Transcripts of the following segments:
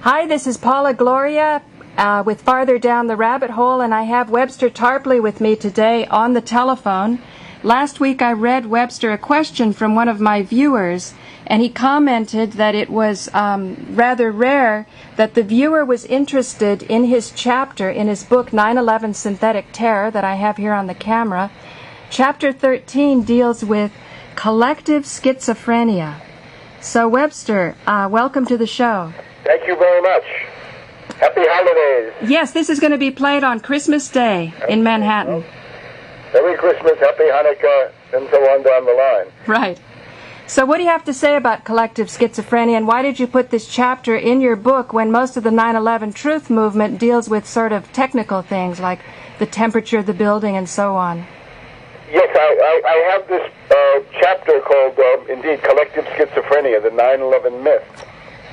Hi, this is Paula Gloria with Farther Down the Rabbit Hole, and I have Webster Tarpley with me today on the telephone. Last week I read Webster a question from one of my viewers, and he commented that it was rather rare that the viewer was interested in his chapter in his book 9/11 Synthetic Terror that I have here on the camera. Chapter 13 deals with collective schizophrenia. So Webster, welcome to the show. Thank you very much. Happy holidays. Yes, this is going to be played on Christmas Day in Manhattan. Merry Christmas, Happy Hanukkah, and so on down the line. Right. So what do you have to say about collective schizophrenia, and why did you put this chapter in your book when most of the 9/11 truth movement deals with sort of technical things like the temperature of the building and so on? Yes, I have this chapter called, indeed, Collective Schizophrenia, the 9/11 Myth.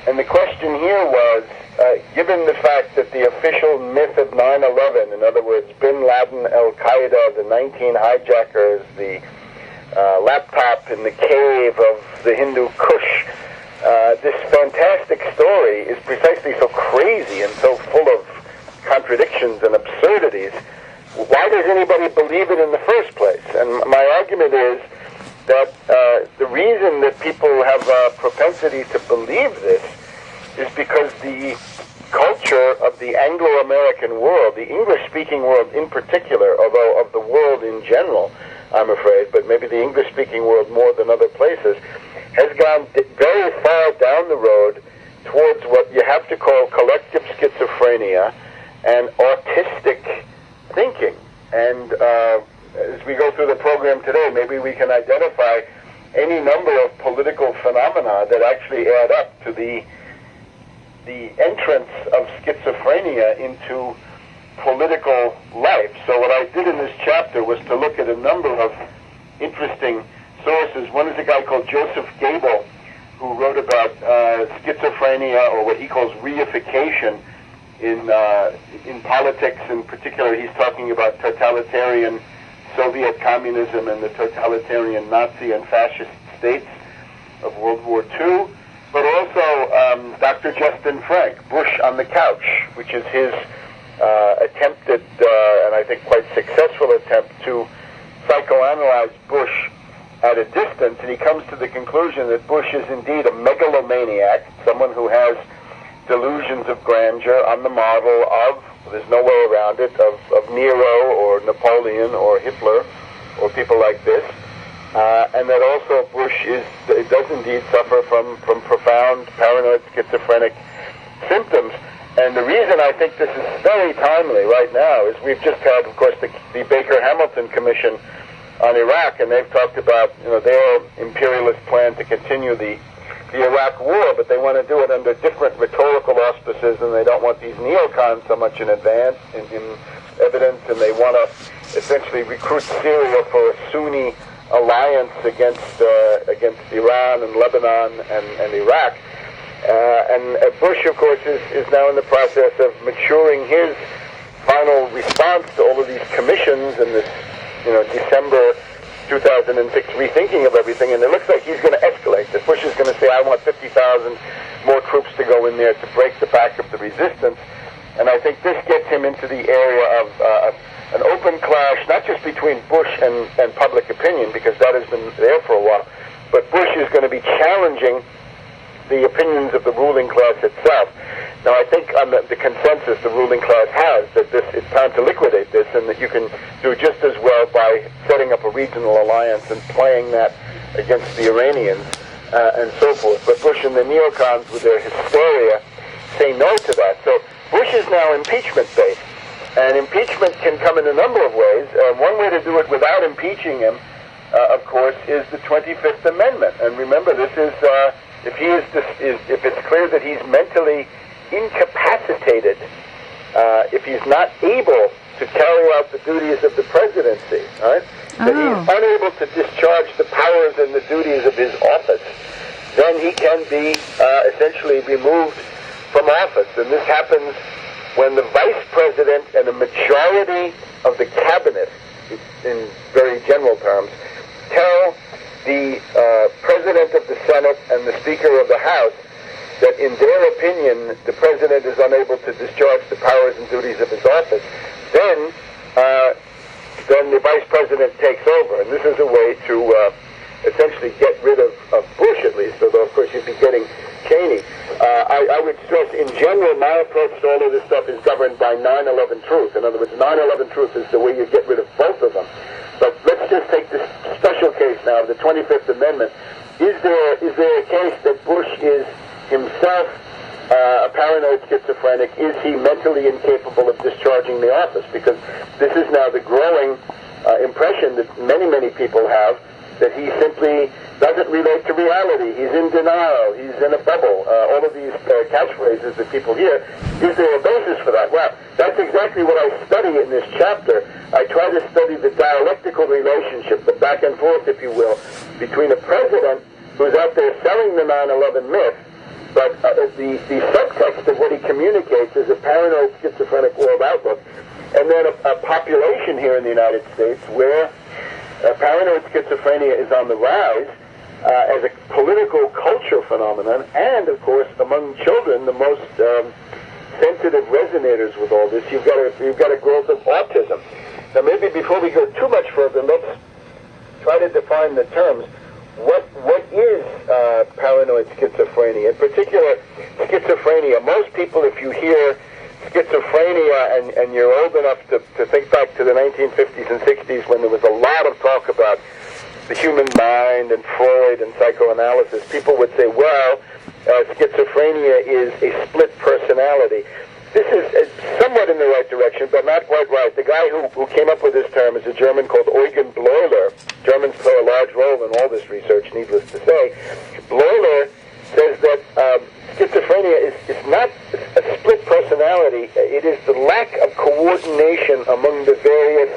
And the question here was, given the fact that the official myth of 9/11, in other words, Bin Laden, Al-Qaeda, the 19 hijackers, the laptop in the cave of the Hindu Kush, this fantastic story is precisely so crazy and so full of contradictions and absurdities. Why does anybody believe it in the first place? And my argument is that the reason that people have a propensity to believe this is because the culture of the Anglo-American world, the English-speaking world in particular, although of the world in general, I'm afraid, but maybe the English-speaking world more than other places, has gone very far down the road towards what you have to call collective schizophrenia and autistic thinking. And as we go through the program today, maybe we can identify any number of political phenomena that actually add up to the entrance of schizophrenia into political life. So what I did in this chapter was to look at a number of interesting sources. One is a guy called Joseph Gable, who wrote about schizophrenia, or what he calls reification, in politics. In particular, he's talking about totalitarian Soviet communism and the totalitarian Nazi and fascist states of World War II. But also Dr. Justin Frank, Bush on the Couch, which is his attempted, and I think quite successful attempt to psychoanalyze Bush at a distance. And he comes to the conclusion that Bush is indeed a megalomaniac, someone who has delusions of grandeur on the model of, there's no way around it, of Nero or Napoleon or Hitler or people like this. And that also Bush does indeed suffer from profound paranoid schizophrenic symptoms. And the reason I think this is very timely right now is we've just had, of course, the Baker-Hamilton Commission on Iraq, and they've talked about their imperialist plan to continue the Iraq war, but they want to do it under different rhetorical auspices, and they don't want these neocons so much in advance in evidence, and they want to essentially recruit Syria for a Sunni alliance against Iran and Lebanon and Iraq. And Bush, of course, is now in the process of maturing his final response to all of these commissions and this, December 2006 rethinking of everything, and it looks like he's going to escalate. That Bush is going to say, I want 50,000 more troops to go in there to break the back of the resistance. And I think this gets him into the area of an open clash, not just between Bush and public opinion, because that has been there for a while, but Bush is going to be challenging the opinions of the ruling class itself. Now, I think on the consensus the ruling class has that it's time to liquidate this, and that you can do just as well by setting up a regional alliance and playing that against the Iranians and so forth. But Bush and the neocons, with their hysteria, say no to that. So Bush is now impeachment-based, and impeachment can come in a number of ways. One way to do it without impeaching him, of course, is the 25th Amendment. And remember, this is if it's clear that he's mentally incapacitated, if he's not able to carry out the duties of the presidency, right? That he's unable to discharge the powers and the duties of his office, then he can be essentially removed from office. And this happens when the vice president and a majority of the cabinet, in very general terms, tell the president of the Senate and the Speaker of the House that in their opinion the president is unable to discharge the powers and duties of his office, then the vice president takes over. And this is a way to essentially get rid of Bush, at least, although of course you'd be getting Cheney. I would stress, in general, my approach to all of this stuff is governed by 9/11 truth. In other words, 9/11 truth is the way you get rid of both of them. But let's just take this special case now of the 25th Amendment. Is there a case that Bush is himself a paranoid schizophrenic? Is he mentally incapable of discharging the office? Because this is now the growing impression that many people have, that he simply doesn't relate to reality. He's in denial. He's in a bubble. All of these catchphrases that people hear. Is there a basis for that? Well, that's exactly what I study in this chapter. I try to study the dialectical relationship, the back and forth, if you will, between a president who's out there selling the 9/11 myth, but the subtext of what he communicates is a paranoid schizophrenic world outlook, and then a population here in the United States where paranoid schizophrenia is on the rise as a political culture phenomenon, and of course among children, the most sensitive resonators with all this. You've got a growth of autism. Now, maybe before we go too much further, let's try to define the terms. What is paranoid schizophrenia? In particular, schizophrenia. Most people, if you hear schizophrenia and you're old enough to think back to the 1950s and 60s when there was a lot of talk about the human mind and Freud and psychoanalysis, people would say, well, schizophrenia is a split personality. This is somewhat in the right direction, but not quite right. The guy who came up with this term is a German called Eugen Bleuler. Germans play a large role in all this research, needless to say. Bleuler says that schizophrenia is not a split personality. It is the lack of coordination among the various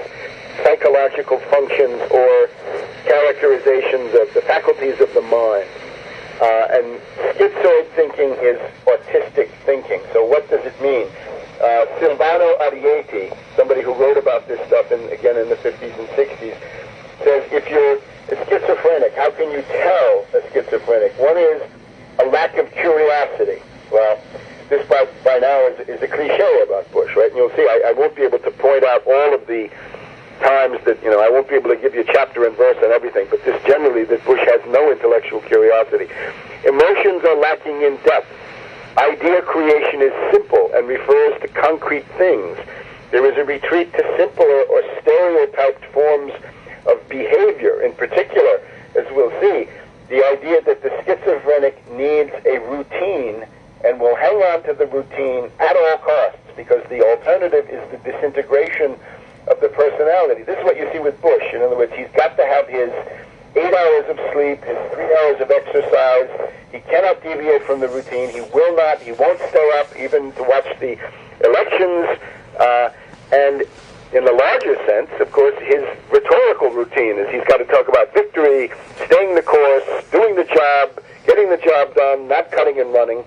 psychological functions or characterizations of the faculties of the mind. And schizoid thinking is autistic thinking. So what does it mean? Silvano Arieti, somebody who wrote about this stuff again in the 50s and 60s, says if you're a schizophrenic, how can you tell a schizophrenic? One is a lack of curiosity. Well, this by now is a cliche about Bush, right? And you'll see I won't be able to point out all of the times that, I won't be able to give you chapter and verse and everything, but just generally that Bush has no intellectual curiosity. Emotions are lacking in depth. Idea creation is simple and refers to concrete things. There is a retreat to simpler or stereotyped forms of behavior. In particular, as we'll see, the idea that the schizophrenic needs a routine and will hang on to the routine at all costs because the alternative is the disintegration of the personality. This is what you see with Bush. In other words, he's got to have his 8 hours of sleep, his 3 hours of exercise. He cannot deviate from the routine. He won't stir up even to watch the elections. And in the larger sense, of course, his rhetorical routine is he's got to talk about victory, staying the course, doing the job, getting the job done, not cutting and running.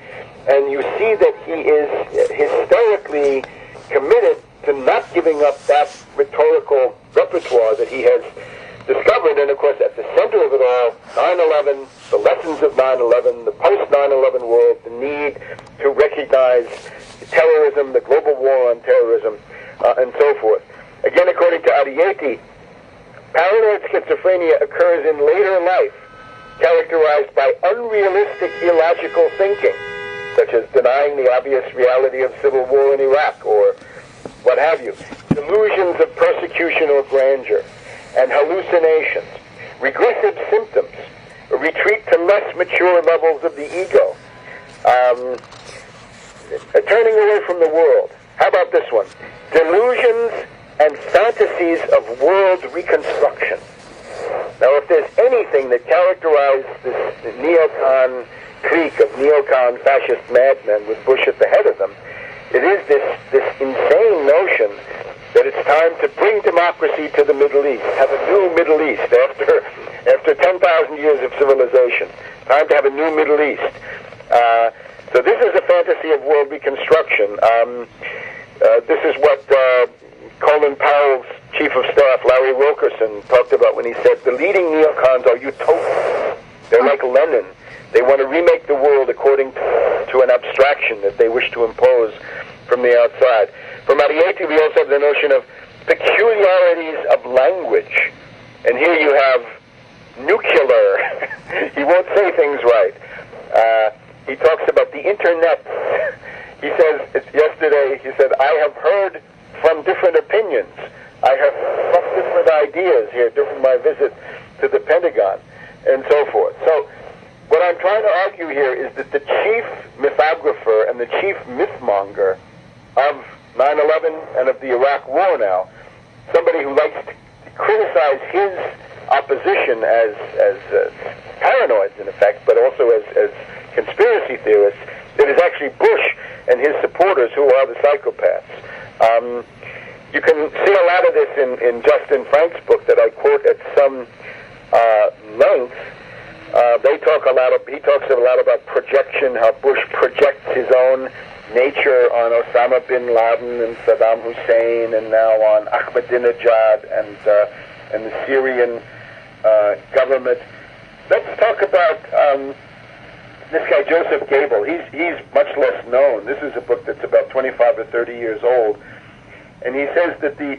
And you see that he is hysterically committed to not giving up that rhetorical repertoire that he has discovered. And of course, at the center of it all, 9/11, the lessons of 9/11, the post-9/11 world, the need to recognize terrorism, the global war on terrorism, and so forth. Again, according to Arieti, paranoid schizophrenia occurs in later life, characterized by unrealistic, illogical thinking, such as denying the obvious reality of civil war in Iraq or what have you, delusions of persecution or grandeur, and hallucinations, regressive symptoms, a retreat to less mature levels of the ego, a turning away from the world. How about this one? Delusions and fantasies of world reconstruction. Now, if there's anything that characterized this neocon clique of neocon fascist madmen with Bush at the head of them, it is this insane notion that it's time to bring democracy to the Middle East, have a new Middle East after 10,000 years of civilization. Time to have a new Middle East. So this is a fantasy of world reconstruction. This is what Colin Powell's chief of staff, Larry Wilkerson, talked about when he said, the leading neocons are utopians. They're like Lenin. They want to remake the world according to an abstraction that they wish to impose from the outside. For Mariette, we also have the notion of peculiarities of language. And here you have nuclear. He won't say things right. He talks about the internet. He says, yesterday, he said, I have heard from different opinions. I have from different ideas here during my visit to the Pentagon, and so forth. So what I'm trying to argue here is that the chief mythographer and the chief mythmonger of 9/11 and of the Iraq War now, somebody who likes to criticize his opposition as paranoids, in effect, but also as conspiracy theorists, it is actually Bush and his supporters who are the psychopaths. You can see a lot of this in Justin Frank's book that I quote at some length. He talks a lot about projection, how Bush projects his own nature on Osama bin Laden and Saddam Hussein, and now on Ahmadinejad and the Syrian government. Let's talk about this guy Joseph Gable. He's much less known. This is a book that's about 25 or 30 years old, and he says that the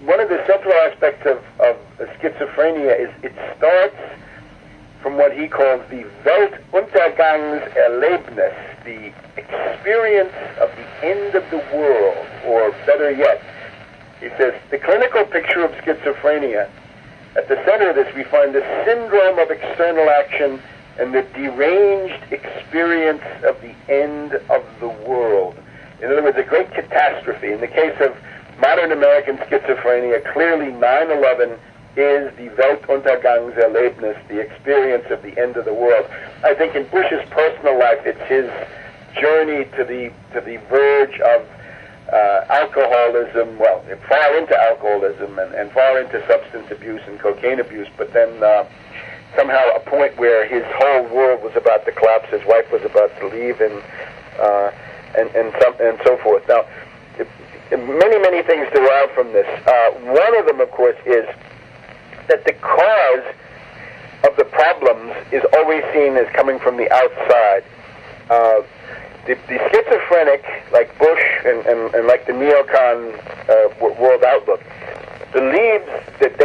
one of the central aspects of schizophrenia is it starts from what he calls the Weltuntergangserlebnis, the experience of the end of the world, or better yet, he says, the clinical picture of schizophrenia, at the center of this we find the syndrome of external action and the deranged experience of the end of the world. In other words, a great catastrophe. In the case of modern American schizophrenia, clearly 9/11 is the Weltuntergangserlebnis, the experience of the end of the world. I think in Bush's personal life, it's his journey to the verge of alcoholism, well, far into alcoholism and far into substance abuse and cocaine abuse, but then somehow a point where his whole world was about to collapse, his wife was about to leave, and so forth. Now, many things derive from this. One of them, of course, is that the cause of the problems is always seen as coming from the outside. The schizophrenic, like Bush and like the neocon world outlook, believes that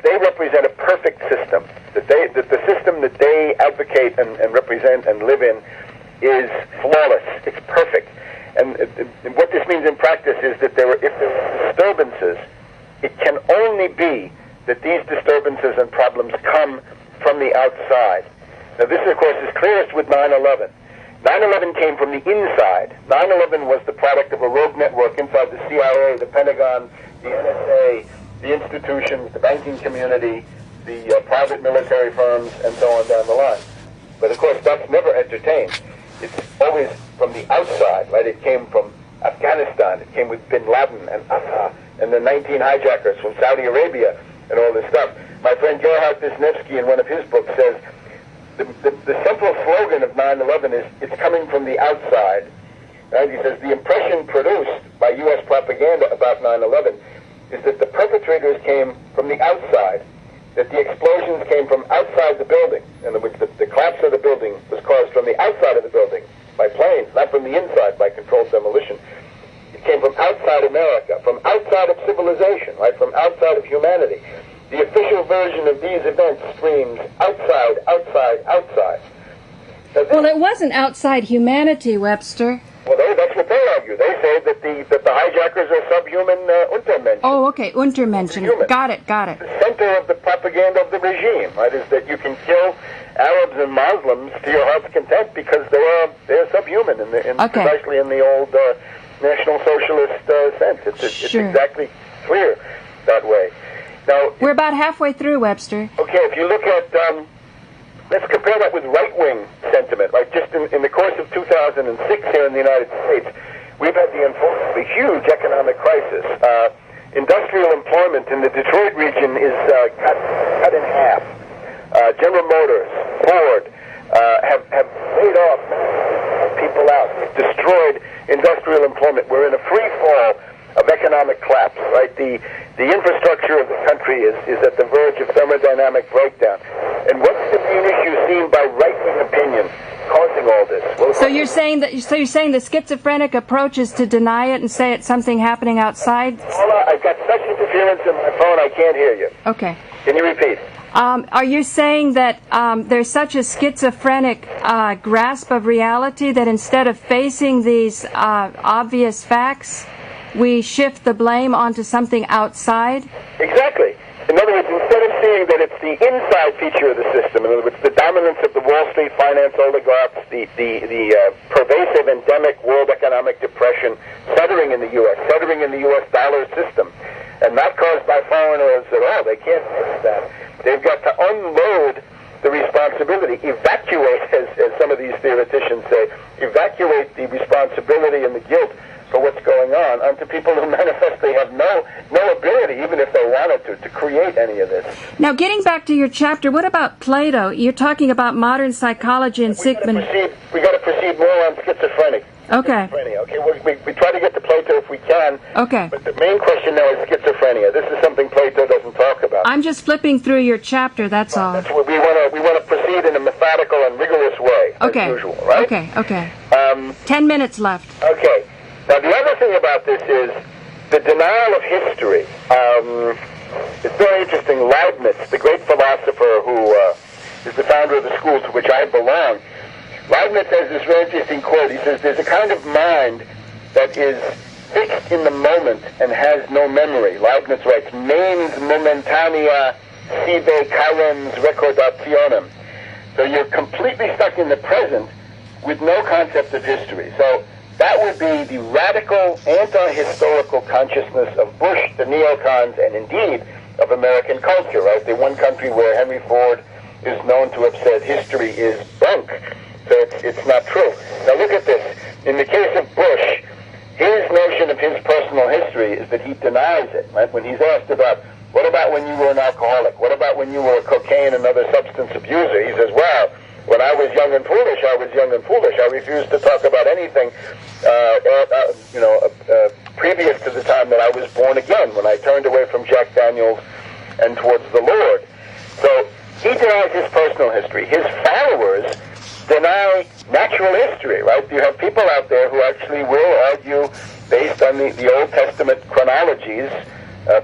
they represent a perfect system. That the system that they advocate and represent and live in is flawless. It's perfect. And what this means in practice is that if there are disturbances, it can only be that these disturbances and problems come from the outside. Now this, of course, is clearest with 9/11. 9/11 came from the inside. 9/11 was the product of a rogue network inside the CIA, the Pentagon, the NSA, the institutions, the banking community, the private military firms, and so on down the line. But of course, that's never entertained. It's always from the outside, right? It came from Afghanistan. It came with bin Laden and the 19 hijackers from Saudi Arabia and all this stuff. My friend Gerhard Wisniewski, in one of his books, says the central slogan of 9/11 is, it's coming from the outside. Right? He says the impression produced by U.S. propaganda about 9/11 is that the perpetrators came from the outside, that the explosions came from outside the building. In other words, the collapse of the building was caused from the outside of the building by planes, not from the inside by controlled demolition. It came from outside America, from outside of civilization, right, from outside of humanity. The official version of these events screams outside, outside, outside. Well, it wasn't outside humanity, Webster. Well, that's what they argue. They say that the hijackers are subhuman Untermenschen. Oh, okay, Untermenschen. Got it. The center of the propaganda of the regime, right, is that you can kill Arabs and Muslims to your heart's content because they're subhuman precisely in the old National Socialist sense. It's exactly clear that way. Now, we're about halfway through, Webster. Okay, if you look at, let's compare that with right-wing sentiment. Like just in the course of 2006 here in the United States, we've had the huge economic crisis. Industrial employment in the Detroit region is cut in half. General Motors, Ford have laid off people out, destroyed industrial employment. We're in a free fall of economic collapse, right? The The infrastructure of the country is at the verge of thermodynamic breakdown. And what's the main issue seen by right-wing opinion causing all this? Well, So you're saying the schizophrenic approach is to deny it and say it's something happening outside? Hold on, I've got such interference in my phone I can't hear you. Okay. Can you repeat? Are you saying that there's such a schizophrenic grasp of reality that instead of facing these obvious facts, we shift the blame onto something outside? Exactly. In other words, instead of seeing that it's the inside feature of the system, in other words, the dominance of the Wall Street finance oligarchs, the pervasive endemic world economic depression settling in the U.S. dollar system, and not caused by foreigners at all. They can't fix that. They've got to unload the responsibility, evacuate, as some of these theoreticians say, evacuate the responsibility and the guilt for what's going on onto people who manifestly have no ability, even if they wanted to create any of this. Now, getting back to your chapter, what about Plato? You're talking about modern psychology and Sigmund. We got to proceed more on schizophrenic. Okay. Schizophrenia. Okay, we try to get to Plato if we can. Okay. But the main question now is schizophrenia. This is something Plato doesn't talk about. I'm just flipping through your chapter. That's all. That's what we want to proceed in a methodical and rigorous way, okay. as usual, right? Okay. 10 minutes left. Okay. Now, the other thing about this is the denial of history. It's very interesting. Leibniz, the great philosopher who is the founder of the school to which I belong, Leibniz has this very interesting quote. He says, there's a kind of mind that is fixed in the moment and has no memory. Leibniz writes, mens momentania sive carens recordationem. So you're completely stuck in the present with no concept of history. So that would be the radical anti-historical consciousness of Bush, the neocons, and indeed of American culture, right? The one country where Henry Ford is known to have said history is bunk. So it's not true. Now look at this. In the case of Bush, his notion of his personal history is that he denies it, right? When he's asked about, what about when you were an alcoholic? What about when you were a cocaine and other substance abuser? He says, well, when I was young and foolish, I was young and foolish. I refused to talk about anything, previous to the time that I was born again, when I turned away from Jack Daniels and towards the Lord. So he denies his personal history. His followers deny natural history, right? You have people out there who actually will argue, based on the Old Testament chronologies,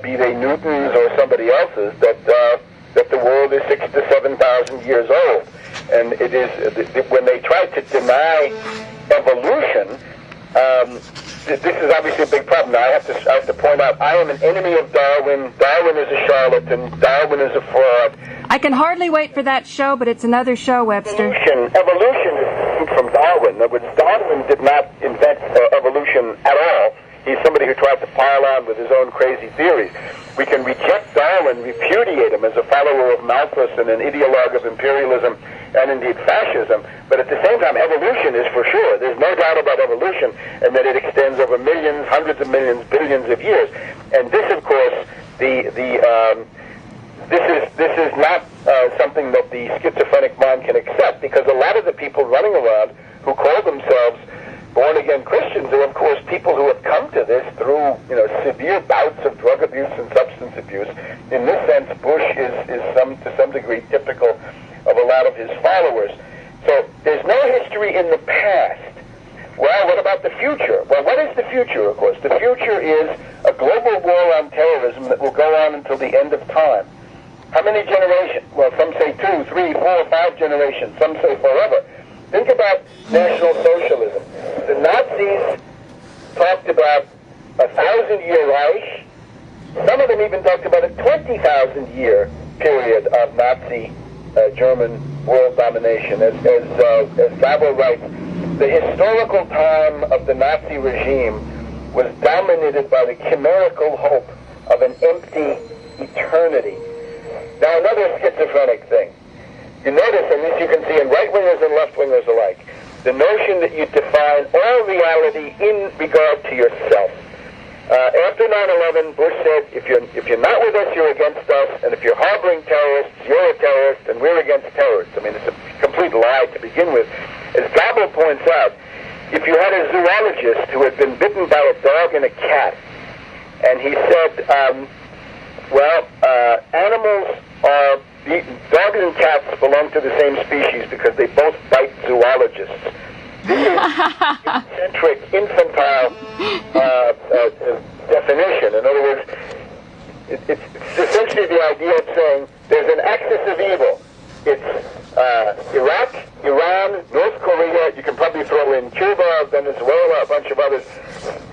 be they Newton's or somebody else's, that the world is 6,000 to 7,000 years old. And it is when they try to deny evolution. This is obviously a big problem. Now, I have to point out, I am an enemy of Darwin. Darwin is a charlatan. Darwin is a fraud. I can hardly wait for that show, but it's another show, Webster. Evolution is distinct from Darwin. In other words, Darwin did not invent evolution at all. He's somebody who tried to pile on with his own crazy theories. We can reject Darwin, repudiate him as a follower of Malthus and an ideologue of imperialism and indeed fascism, but at the same time, evolution is for sure. There's no doubt about evolution, and that it extends over millions, hundreds of millions, billions of years. And this, of course, this is not something that the schizophrenic mind can accept, because a lot of the people running around who call themselves born-again Christians are, of course, people who have come to this through, severe bouts of drug abuse and substance abuse. In this sense, Bush is to some degree typical of a lot of his followers. So there's no history in the past. Well, what about the future? Well, what is the future, of course? The future is a global war on terrorism that will go on until the end of time. How many generations? Well, some say 2, 3, 4, 5 generations. Some say forever. Think about National Socialism. The Nazis talked about a 1,000-year Reich. Some of them even talked about a 20,000-year period of Nazi German world domination. As Gabo writes, the historical time of the Nazi regime was dominated by the chimerical hope of an empty eternity. Now, another schizophrenic thing. You notice, and this you can see in right-wingers and left-wingers alike, the notion that you define all reality in regard to yourself. After 9/11, Bush said, if you're not with us, you're against us, and if you're harboring terrorists, you're a terrorist, and we're against terrorists. I mean, it's a complete lie to begin with. As Gabo points out, if you had a zoologist who had been bitten by a dog and a cat, and he said, Well, animals are... Dogs and cats belong to the same species because they both bite zoologists. This is eccentric, infantile definition. In other words, it's essentially the idea of saying there's an axis of evil. It's Iraq, Iran, North Korea. You can probably throw in Cuba, Venezuela, a bunch of others.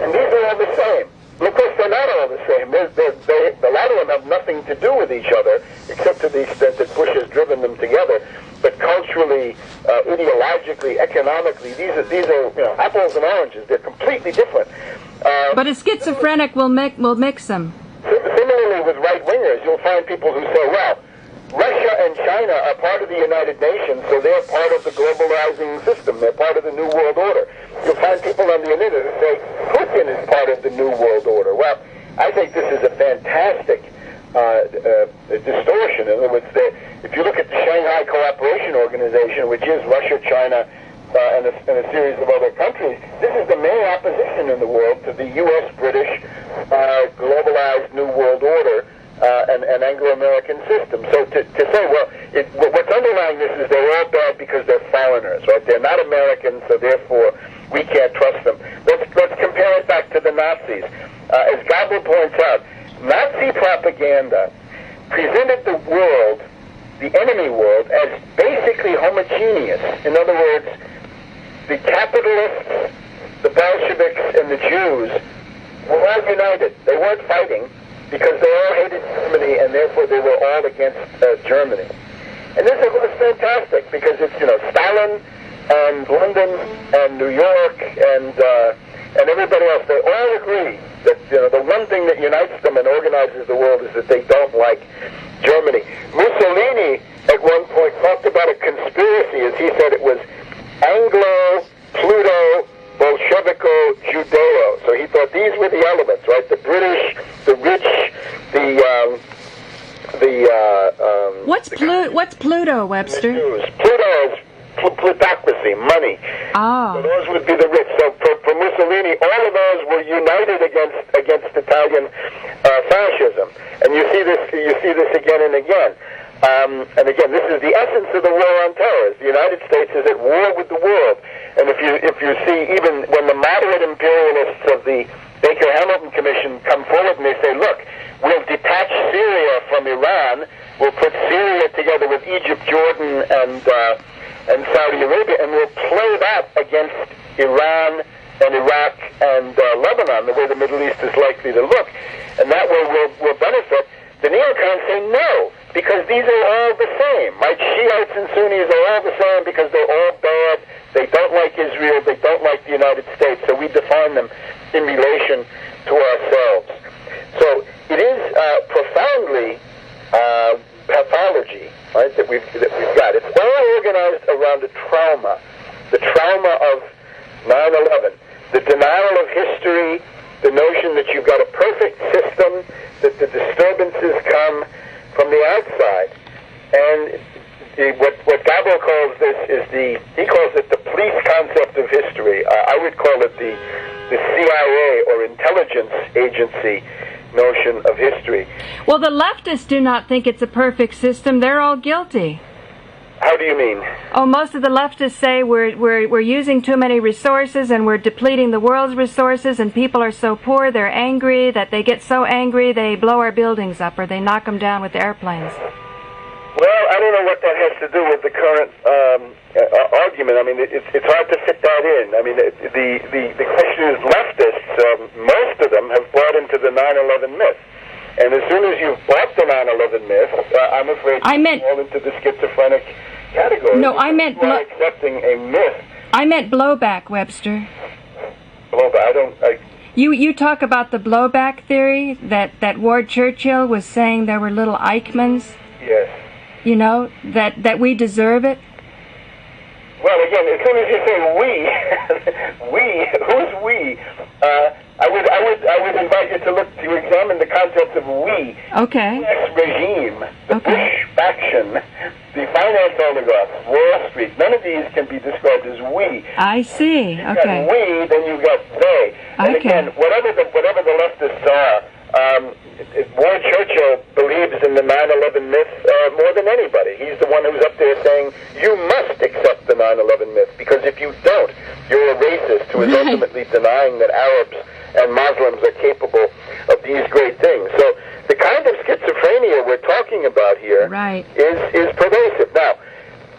And these are all the same. Well, of course, they're not all the same. A lot of them have nothing to do with each other, except to the extent that Bush has driven them together. But culturally, ideologically, economically, these are apples and oranges. They're completely different. But a schizophrenic will mix them. Similarly, with right-wingers, you'll find people who say, well, Russia and China are part of the United Nations, so they're part of the globalizing system. They're part of the New World Order. You'll find people on the internet who say Putin is part of the New World Order. Well, I think this is a fantastic distortion. In other words, if you look at the Shanghai Cooperation Organization, which is Russia, China, and a series of other countries, this is the main opposition in the world to the U.S., British, globalized New World Order, and Anglo-American system. So to say, well, what's underlying this is they're all bad because they're foreigners, right? They're not Americans, so therefore we can't trust them. Let's compare it back to the Nazis. As Gabel points out, Nazi propaganda presented the world, the enemy world, as basically homogeneous. In other words, the capitalists, the Bolsheviks, and the Jews were all united. They weren't fighting because they all hated Germany, and therefore they were all against Germany. And this was fantastic because it's, Stalin and London and New York and everybody else, they all agree that, the one thing that unites them and organizes the world is that they don't like Germany. Mussolini, at one point, talked about a conspiracy, as he said it was Anglo, Pluto, Bolshevico, Judeo. So he thought these were the elements, right? The British, the rich, What's Pluto, Webster? Pluto is plutocracy, money. Oh. So those would be the rich. So for Mussolini, all of those were united against Italian fascism. And you see this again and again. And again, this is the essence of the war on terror. The United States is at war with the world. And if you see, even when the moderate imperialists of the Baker-Hamilton Commission come forward and they say, look, we'll detach Syria from Iran, we'll put Syria together with Egypt, Jordan, and Saudi Arabia, and we'll play that against Iran and Iraq and Lebanon, the way the Middle East is likely to look. And that way we'll benefit. The neocons say no, because these are all the same. Right? Shiites and Sunnis are all the same because they're all bad. They don't like Israel. They don't like the United States. So we define them in relation to ourselves. So it is profoundly pathology, right, that we've got. It's all organized around the trauma of 9/11, the denial of history, the notion that you've got a perfect system, that the disturbances come from the outside. And what Gabel calls this is he calls it the police concept of history. I would call it the CIA or intelligence agency notion of history. Well, the leftists do not think it's a perfect system. They're all guilty. How do you mean? Oh, most of the leftists say we're using too many resources and we're depleting the world's resources, and people are so poor, they're angry, that they get so angry they blow our buildings up or they knock them down with airplanes. Well, I don't know what that has to do with the current argument. I mean, it's hard to fit that in. I mean, the question is leftists, most of them have bought into the 9/11 myth. And as soon as you've bought the 9/11 myth, I'm afraid you fall into the schizophrenic category. No, I meant accepting a myth. I meant blowback, Webster. Blowback. You talk about the blowback theory that Ward Churchill was saying there were little Eichmanns. Yes. That we deserve it. Well, again, as soon as you say we, who's we? I would invite you to examine the concept of we. Okay. The U.S. regime, the Bush faction, the finance oligarchs, Wall Street. None of these can be described as we. I see. You've got we, then you've got they. And again, whatever the leftists are, Warren Churchill believes in the 9/11 myth more than anybody. He's the one who's up there saying, you must accept the 9/11 myth, because if you don't, you're a racist who is ultimately denying that Arabs and Muslims are capable of these great things. So the kind of schizophrenia we're talking about here is pervasive. Now,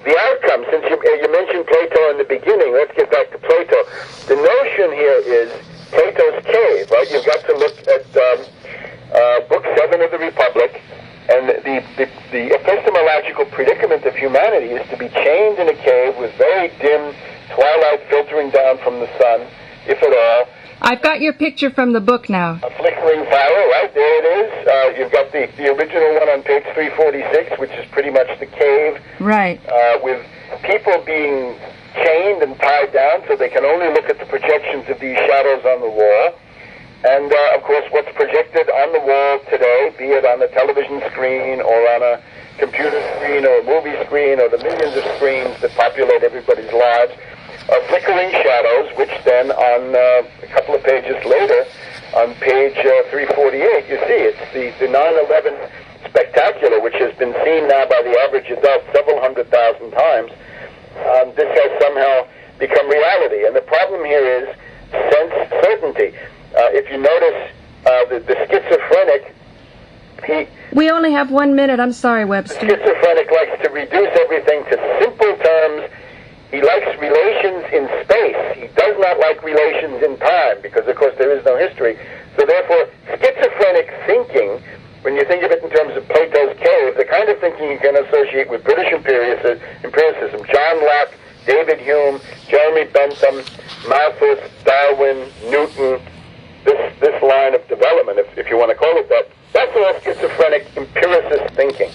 the outcome, since you mentioned Plato in the beginning, let's get back to Plato. The notion here is Plato's cave, right? You've got to look at Book 7 of the Republic, and the epistemological predicament of humanity is to be chained in a cave with very dim twilight filtering down from the sun, if at all. I've got your picture from the book now. A flickering fire, right? There it is. You've got the original one on page 346, which is pretty much the cave. Right. With people being chained and tied down so they can only look at the projections of these shadows on the wall. And, of course, what's projected on the wall today, be it on a television screen or on a computer screen or a movie screen or the millions of screens that populate everybody's lives, are flickering shadows, which then on a couple of pages later, on page 348, you see it's the 9/11 spectacular, which has been seen now by the average adult several 100,000 times. This has somehow become reality. And the problem here is sense certainty. If you notice, the schizophrenic, we only have 1 minute. I'm sorry, Webster. The schizophrenic likes to reduce everything to simple terms. He likes relations in space. He does not like relations in time because, of course, there is no history. So, therefore, schizophrenic thinking, when you think of it in terms of Plato's cave, the kind of thinking you can associate with British empiricism, John Locke, David Hume, Jeremy Bentham, Malthus, Darwin, Newton, this line of development, if you want to call it that, that's all schizophrenic empiricist thinking.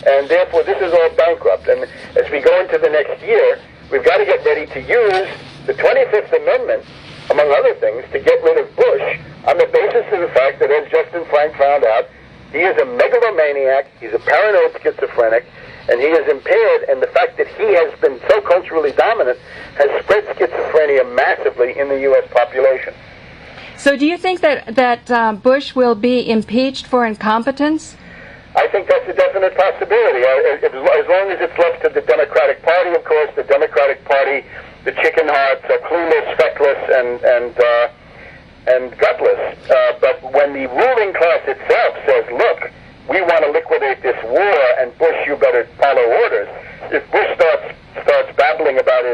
And, therefore, this is all bankrupt. And as we go into the next year, we've got to get ready to use the 25th Amendment, among other things, to get rid of Bush on the basis of the fact that, as Justin Frank found out, he is a megalomaniac, he's a paranoid schizophrenic, and he is impaired, and the fact that he has been so culturally dominant has spread schizophrenia massively in the U.S. population. So do you think that Bush will be impeached for incompetence? I think that's a definite possibility. As long as it's left to the Democratic Party, of course, the Democratic Party, the chicken hearts are clueless, feckless, and gutless. But when the ruling class itself says, look, we want to liquidate this war, and Bush, you better follow orders, if Bush starts babbling about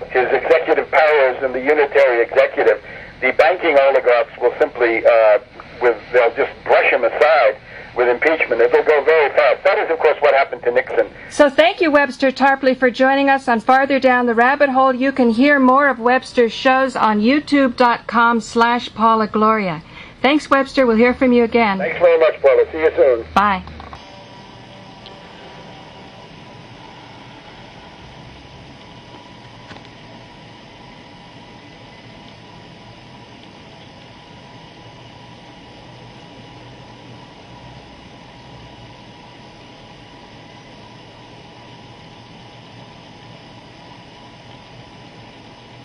his executive powers and the unitary executive, the banking oligarchs will simply, they'll just brush him aside with impeachment. It will go very fast. That is, of course, what happened to Nixon. So thank you, Webster Tarpley, for joining us on Farther Down the Rabbit Hole. You can hear more of Webster's shows on youtube.com/Paula Gloria. Thanks, Webster. We'll hear from you again. Thanks very much, Paula. See you soon. Bye.